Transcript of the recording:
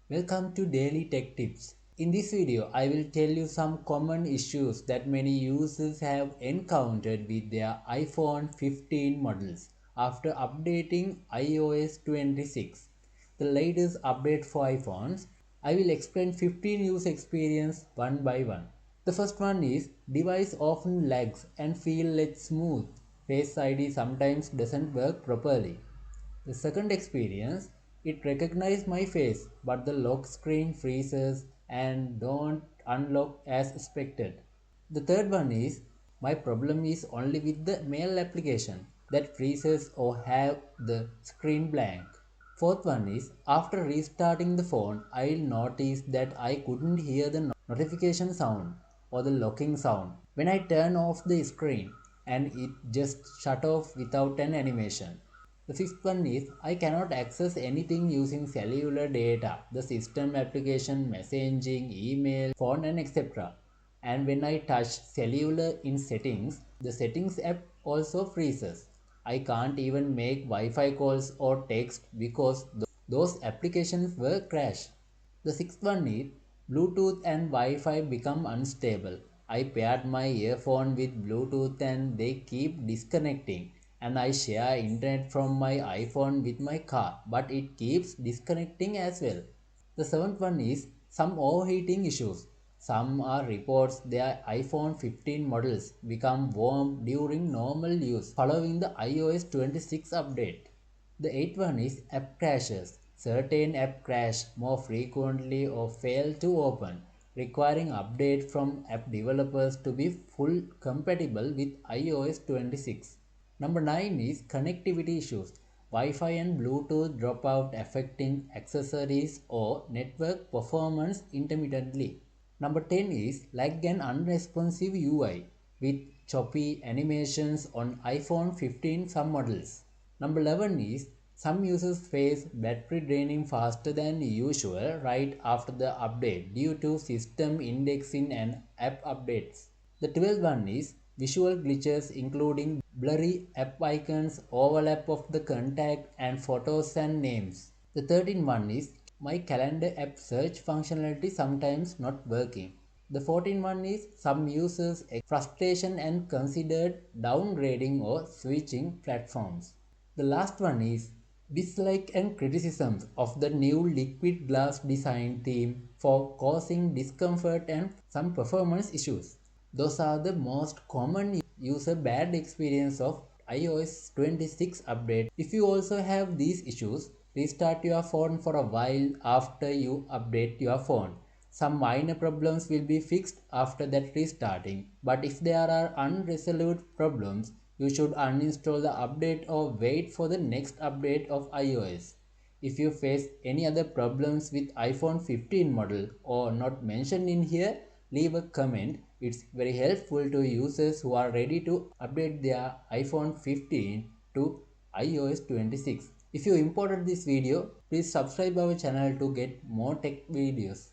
Welcome to Daily Tech Tips. In this video, I will tell you some common issues that many users have encountered with their iPhone 15 models after updating iOS 26, the latest update for iPhones. I will explain 15 use experience one by one. The first one is device often lags and feel less smooth. Face ID sometimes doesn't work properly. The second experience, it recognized my face but the lock screen freezes and don't unlock as expected. The third one is my problem is only with the mail application that freezes or have the screen blank. Fourth one is after restarting the phone I'll notice that I couldn't hear the notification sound or the locking sound when I turn off the screen and it just shut off without an animation. The fifth one is I cannot access anything using cellular data, the system application, messaging, email, phone and etc. And when I touch cellular in settings, the settings app also freezes. I can't even make Wi-Fi calls or text because those applications were crashed. The sixth one is Bluetooth and Wi-Fi become unstable. I paired my earphone with Bluetooth and they keep disconnecting, and I share internet from my iPhone with my car but it keeps disconnecting as well. The seventh one is some overheating issues. Some are reports their iPhone 15 models become warm during normal use following the iOS 26 update. The eighth one is app crashes. Certain apps crash more frequently or fail to open, requiring update from app developers to be full compatible with iOS 26. Number 9 is connectivity issues. Wi-Fi and Bluetooth drop out affecting accessories or network performance intermittently. Number 10 is lag and unresponsive UI with choppy animations on iPhone 15 some models. Number 11 is some users face battery draining faster than usual right after the update due to system indexing and app updates. The 12th one is visual glitches including blurry app icons, overlap of the contact and photos and names. The 13th one is my calendar app search functionality sometimes not working. The 14th one is some users frustration and considered downgrading or switching platforms. The last one is dislike and criticisms of the new liquid glass design theme for causing discomfort and some performance issues. Those are the most common user bad experience of iOS 26 update. If you also have these issues, restart your phone for a while after you update your phone. Some minor problems will be fixed after that restarting, but if there are unresolved problems, you should uninstall the update or wait for the next update of iOS. If you face any other problems with iPhone 15 model or not mentioned in here, leave a comment. It's very helpful to users who are ready to update their iPhone 15 to iOS 26. If you imported this video, please subscribe our channel to get more tech videos.